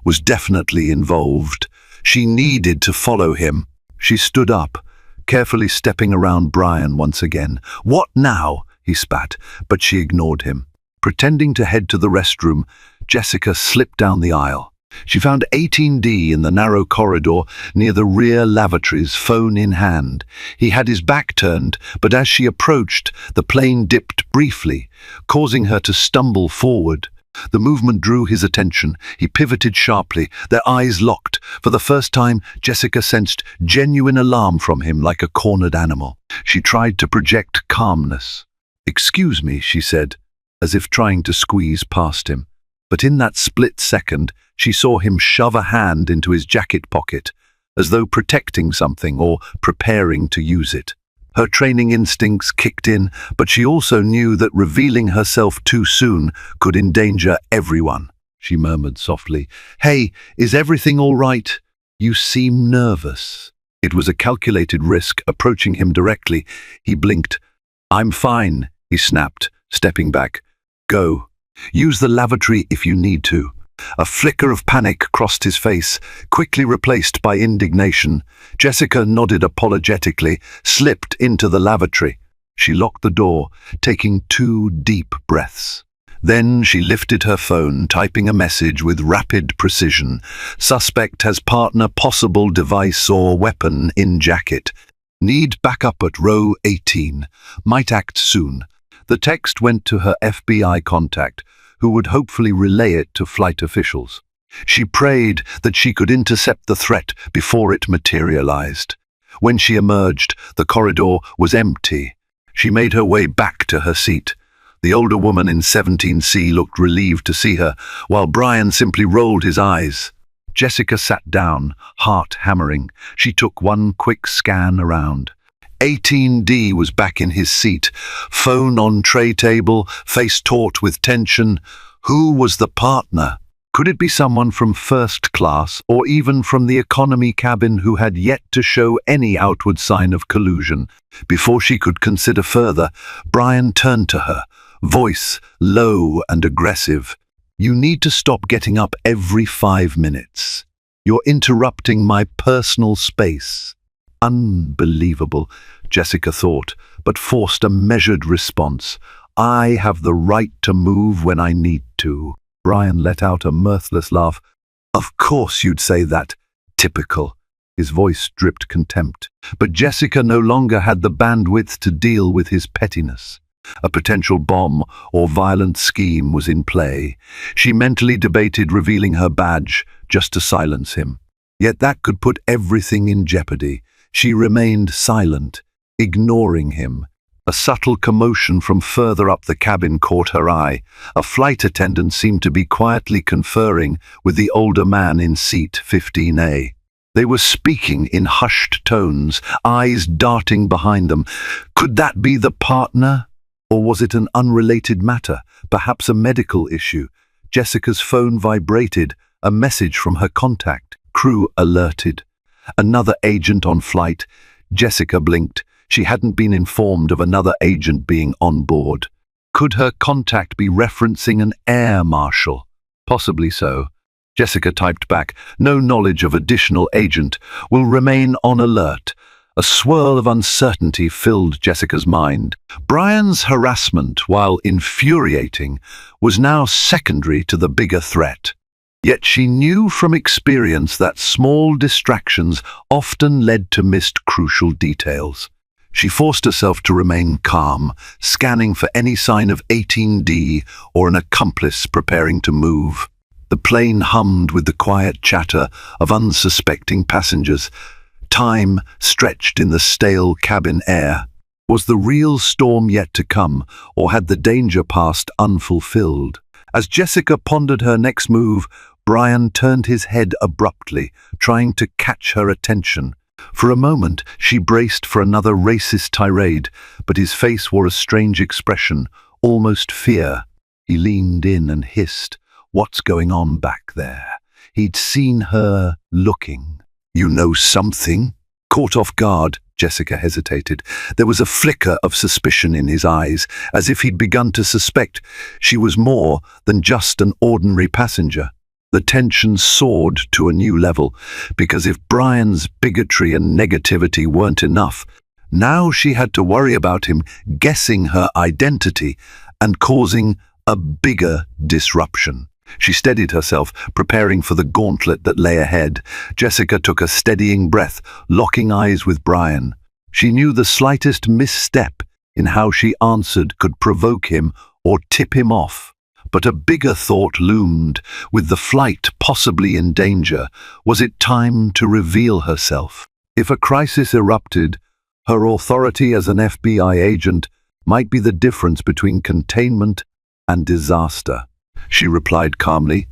was definitely involved. She needed to follow him. She stood up, carefully stepping around Brian once again. "What now?" he spat, but she ignored him. Pretending to head to the restroom, Jessica slipped down the aisle. She found 18D in the narrow corridor near the rear lavatories, phone in hand. He had his back turned, but as she approached, the plane dipped briefly, causing her to stumble forward. The movement drew his attention. He pivoted sharply, their eyes locked. For the first time, Jessica sensed genuine alarm from him, like a cornered animal. She tried to project calmness. "Excuse me," she said, as if trying to squeeze past him. But in that split second, she saw him shove a hand into his jacket pocket, as though protecting something or preparing to use it. Her training instincts kicked in, but she also knew that revealing herself too soon could endanger everyone. She murmured softly, "Hey, is everything all right? You seem nervous." It was a calculated risk, approaching him directly. He blinked. "I'm fine," he snapped, stepping back. "Go. Use the lavatory if you need to." A flicker of panic crossed his face, quickly replaced by indignation. Jessica nodded apologetically, slipped into the lavatory. She locked the door, taking 2 deep breaths. Then she lifted her phone, typing a message with rapid precision. "Suspect has partner, possible device or weapon in jacket. Need backup at row 18. Might act soon." The text went to her FBI contact, who would hopefully relay it to flight officials. She prayed that she could intercept the threat before it materialized. When she emerged, the corridor was empty. She made her way back to her seat. The older woman in 17C looked relieved to see her, while Brian simply rolled his eyes. Jessica sat down, heart hammering. She took one quick scan around. 18D was back in his seat, phone on tray table, face taut with tension. Who was the partner? Could it be someone from first class or even from the economy cabin who had yet to show any outward sign of collusion? Before she could consider further, Brian turned to her, voice low and aggressive. "You need to stop getting up every 5 minutes. You're interrupting my personal space." Unbelievable, Jessica thought, but forced a measured response. "I have the right to move when I need to." Brian let out a mirthless laugh. "Of course you'd say that. Typical." His voice dripped contempt. But Jessica no longer had the bandwidth to deal with his pettiness. A potential bomb or violent scheme was in play. She mentally debated revealing her badge just to silence him. Yet that could put everything in jeopardy. She remained silent, ignoring him. A subtle commotion from further up the cabin caught her eye. A flight attendant seemed to be quietly conferring with the older man in seat 15A. They were speaking in hushed tones, eyes darting behind them. Could that be the partner? Or was it an unrelated matter, perhaps a medical issue? Jessica's phone vibrated, a message from her contact. Crew alerted. Another agent on flight. Jessica blinked. She hadn't been informed of another agent being on board. Could her contact be referencing an air marshal? Possibly so. Jessica typed back, "No knowledge of additional agent. Will remain on alert." A swirl of uncertainty filled Jessica's mind. Brian's harassment, while infuriating, was now secondary to the bigger threat. Yet she knew from experience that small distractions often led to missed crucial details. She forced herself to remain calm, scanning for any sign of 18D or an accomplice preparing to move. The plane hummed with the quiet chatter of unsuspecting passengers. Time stretched in the stale cabin air. Was the real storm yet to come, or had the danger passed unfulfilled? As Jessica pondered her next move, Brian turned his head abruptly, trying to catch her attention. For a moment, she braced for another racist tirade, but his face wore a strange expression, almost fear. He leaned in and hissed, "What's going on back there?" He'd seen her looking. "You know something?" Caught off guard, Jessica hesitated. There was a flicker of suspicion in his eyes, as if he'd begun to suspect she was more than just an ordinary passenger. The tension soared to a new level, because if Brian's bigotry and negativity weren't enough, now she had to worry about him guessing her identity and causing a bigger disruption. She steadied herself, preparing for the gauntlet that lay ahead. Jessica took a steadying breath, locking eyes with Brian. She knew the slightest misstep in how she answered could provoke him or tip him off. But a bigger thought loomed. With the flight possibly in danger, was it time to reveal herself? If a crisis erupted, her authority as an FBI agent might be the difference between containment and disaster. She replied calmly,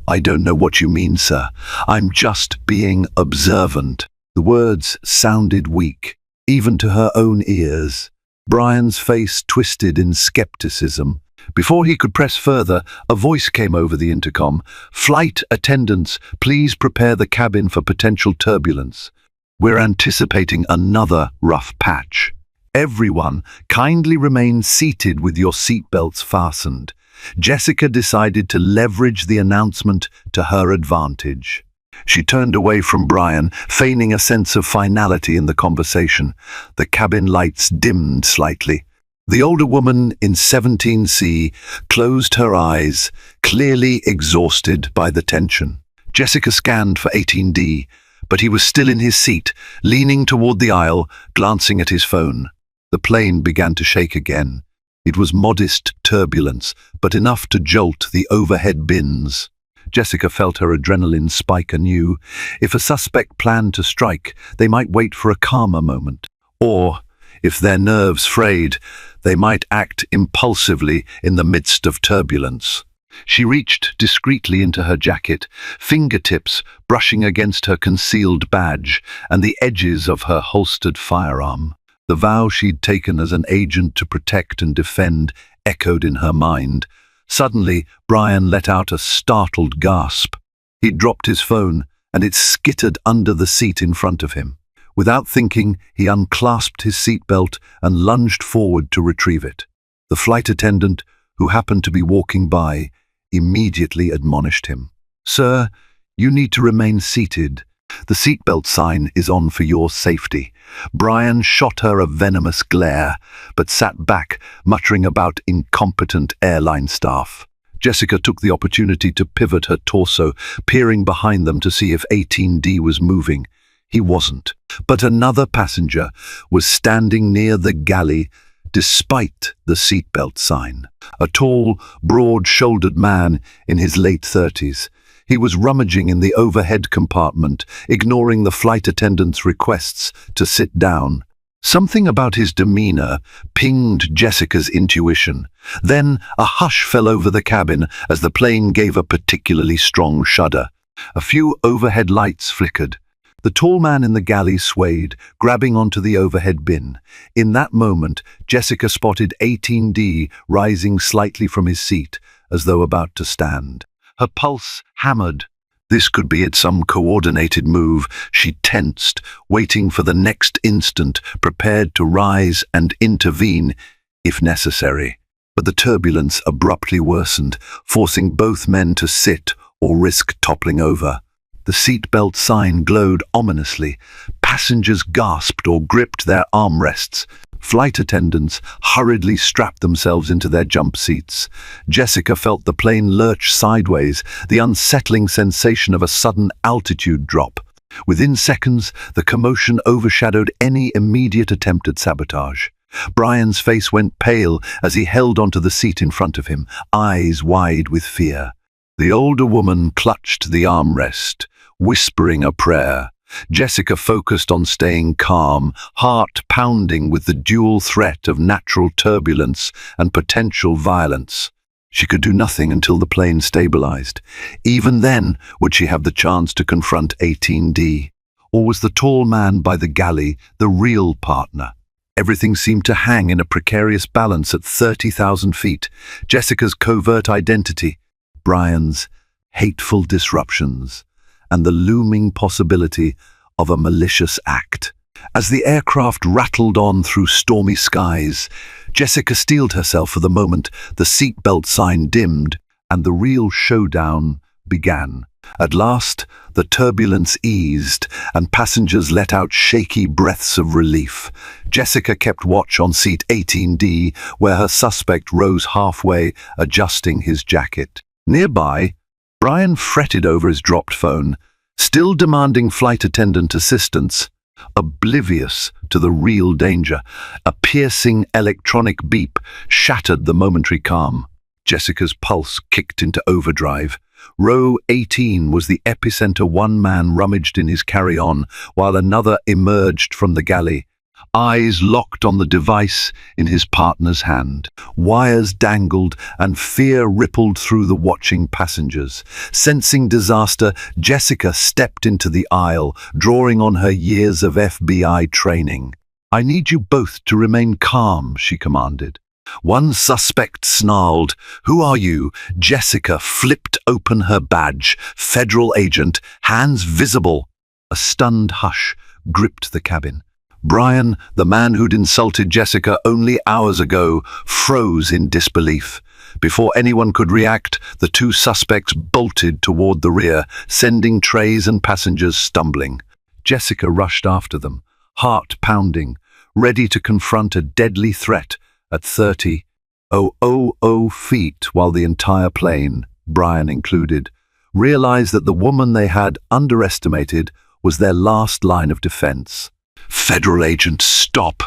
"I don't know what you mean, sir. I'm just being observant." The words sounded weak, even to her own ears. Brian's face twisted in skepticism. Before he could press further, a voice came over the intercom. "Flight attendants, please prepare the cabin for potential turbulence. We're anticipating another rough patch. Everyone, kindly remain seated with your seatbelts fastened." Jessica decided to leverage the announcement to her advantage. She turned away from Brian, feigning a sense of finality in the conversation. The cabin lights dimmed slightly. The older woman in 17C closed her eyes, clearly exhausted by the tension. Jessica scanned for 18D, but he was still in his seat, leaning toward the aisle, glancing at his phone. The plane began to shake again. It was modest turbulence, but enough to jolt the overhead bins. Jessica felt her adrenaline spike anew. If a suspect planned to strike, they might wait for a calmer moment. Or, if their nerves frayed, they might act impulsively in the midst of turbulence. She reached discreetly into her jacket, fingertips brushing against her concealed badge and the edges of her holstered firearm. The vow she'd taken as an agent to protect and defend echoed in her mind. Suddenly, Brian let out a startled gasp. He'd dropped his phone, and it skittered under the seat in front of him. Without thinking, he unclasped his seatbelt and lunged forward to retrieve it. The flight attendant, who happened to be walking by, immediately admonished him. "Sir, you need to remain seated. The seatbelt sign is on for your safety." Brian shot her a venomous glare, but sat back, muttering about incompetent airline staff. Jessica took the opportunity to pivot her torso, peering behind them to see if 18D was moving. He wasn't. But another passenger was standing near the galley despite the seatbelt sign. A tall, broad-shouldered man in his late 30s. He was rummaging in the overhead compartment, ignoring the flight attendant's requests to sit down. Something about his demeanor pinged Jessica's intuition. Then a hush fell over the cabin as the plane gave a particularly strong shudder. A few overhead lights flickered. The tall man in the galley swayed, grabbing onto the overhead bin. In that moment, Jessica spotted 18D rising slightly from his seat, as though about to stand. Her pulse hammered. This could be some coordinated move. She tensed, waiting for the next instant, prepared to rise and intervene, if necessary. But the turbulence abruptly worsened, forcing both men to sit or risk toppling over. The seatbelt sign glowed ominously. Passengers gasped or gripped their armrests. Flight attendants hurriedly strapped themselves into their jump seats. Jessica felt the plane lurch sideways, the unsettling sensation of a sudden altitude drop. Within seconds, the commotion overshadowed any immediate attempt at sabotage. Brian's face went pale as he held onto the seat in front of him, eyes wide with fear. The older woman clutched the armrest, whispering a prayer. Jessica focused on staying calm, heart pounding with the dual threat of natural turbulence and potential violence. She could do nothing until the plane stabilized. Even then, would she have the chance to confront 18D? Or was the tall man by the galley the real partner? Everything seemed to hang in a precarious balance at 30,000 feet. Jessica's covert identity, Brian's hateful disruptions, and the looming possibility of a malicious act. As the aircraft rattled on through stormy skies, Jessica steeled herself for the moment the seatbelt sign dimmed and the real showdown began. At last, the turbulence eased and passengers let out shaky breaths of relief. Jessica kept watch on seat 18D, where her suspect rose halfway, adjusting his jacket. Nearby, Brian fretted over his dropped phone, still demanding flight attendant assistance, oblivious to the real danger. A piercing electronic beep shattered the momentary calm. Jessica's pulse kicked into overdrive. Row 18 was the epicenter. One man rummaged in his carry-on, while another emerged from the galley, eyes locked on the device in his partner's hand. Wires dangled and fear rippled through the watching passengers. Sensing disaster, Jessica stepped into the aisle, drawing on her years of FBI training. "I need you both to remain calm," she commanded. One suspect snarled, "Who are you?" Jessica flipped open her badge. "Federal agent, hands visible." A stunned hush gripped the cabin. Brian, the man who'd insulted Jessica only hours ago, froze in disbelief. Before anyone could react, the two suspects bolted toward the rear, sending trays and passengers stumbling. Jessica rushed after them, heart pounding, ready to confront a deadly threat at 30,000 feet, while the entire plane, Brian included, realized that the woman they had underestimated was their last line of defense. "Federal agent, stop!"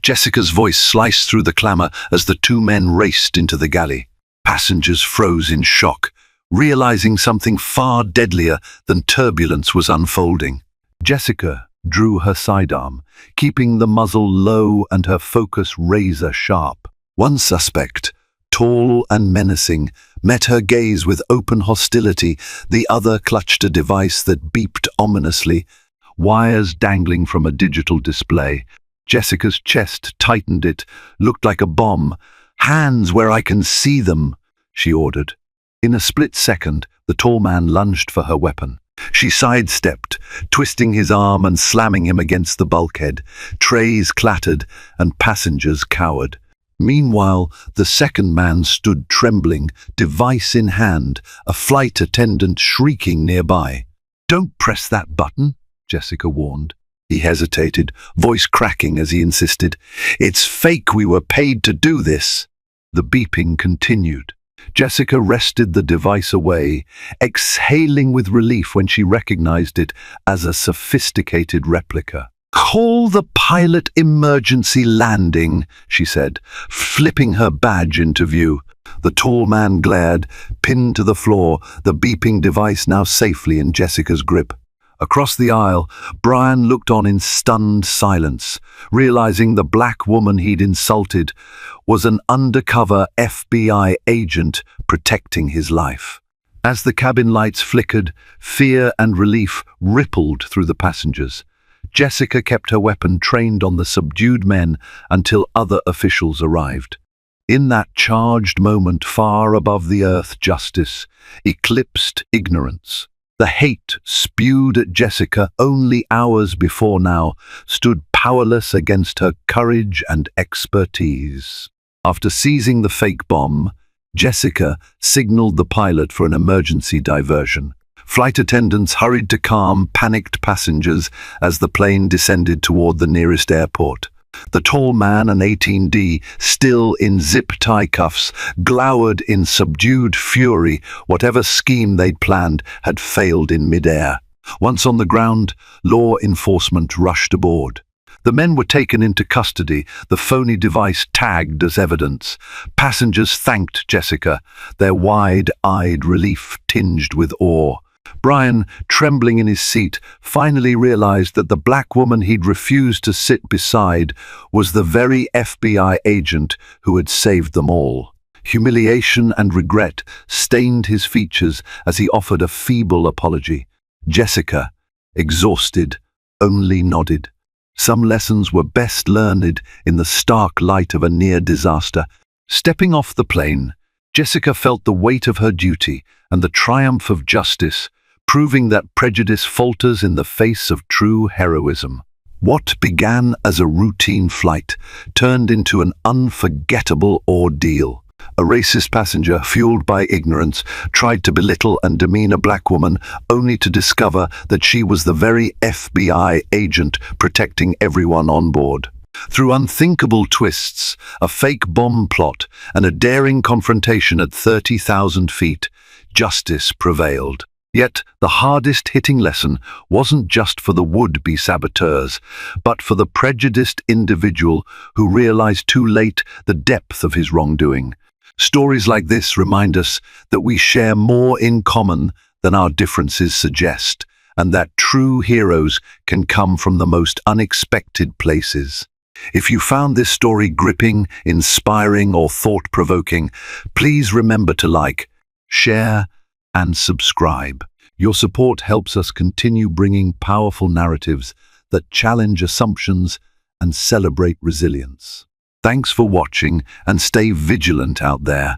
Jessica's voice sliced through the clamor as the two men raced into the galley. Passengers froze in shock, realizing something far deadlier than turbulence was unfolding. Jessica drew her sidearm, keeping the muzzle low and her focus razor-sharp. One suspect, tall and menacing, met her gaze with open hostility. The other clutched a device that beeped ominously, wires dangling from a digital display. Jessica's chest tightened. It looked like a bomb. "Hands where I can see them," she ordered. In a split second, the tall man lunged for her weapon. She sidestepped, twisting his arm and slamming him against the bulkhead. Trays clattered and passengers cowered. Meanwhile, the second man stood trembling, device in hand, a flight attendant shrieking nearby. "Don't press that button," Jessica warned. He hesitated, voice cracking as he insisted, "It's fake, we were paid to do this." The beeping continued. Jessica wrested the device away, exhaling with relief when she recognized it as a sophisticated replica. "Call the pilot emergency landing," she said, flipping her badge into view. The tall man glared, pinned to the floor, the beeping device now safely in Jessica's grip. Across the aisle, Brian looked on in stunned silence, realizing the black woman he'd insulted was an undercover FBI agent protecting his life. As the cabin lights flickered, fear and relief rippled through the passengers. Jessica kept her weapon trained on the subdued men until other officials arrived. In that charged moment, far above the earth, justice eclipsed ignorance. The hate spewed at Jessica only hours before now stood powerless against her courage and expertise. After seizing the fake bomb, Jessica signaled the pilot for an emergency diversion. Flight attendants hurried to calm panicked passengers as the plane descended toward the nearest airport. The tall man, an 18D, still in zip-tie cuffs, glowered in subdued fury. Whatever scheme they'd planned had failed in midair. Once on the ground, law enforcement rushed aboard. The men were taken into custody, the phony device tagged as evidence. Passengers thanked Jessica, their wide-eyed relief tinged with awe. Brian, trembling in his seat, finally realized that the black woman he'd refused to sit beside was the very FBI agent who had saved them all. Humiliation and regret stained his features as he offered a feeble apology. Jessica, exhausted, only nodded. Some lessons were best learned in the stark light of a near disaster. Stepping off the plane, Jessica felt the weight of her duty and the triumph of justice, proving that prejudice falters in the face of true heroism. What began as a routine flight turned into an unforgettable ordeal. A racist passenger, fueled by ignorance, tried to belittle and demean a black woman, only to discover that she was the very FBI agent protecting everyone on board. Through unthinkable twists, a fake bomb plot, and a daring confrontation at 30,000 feet, justice prevailed. Yet the hardest-hitting lesson wasn't just for the would-be saboteurs, but for the prejudiced individual who realized too late the depth of his wrongdoing. Stories like this remind us that we share more in common than our differences suggest, and that true heroes can come from the most unexpected places. If you found this story gripping, inspiring, or thought-provoking, please remember to like, share, and subscribe. Your support helps us continue bringing powerful narratives that challenge assumptions and celebrate resilience. Thanks for watching, and stay vigilant out there.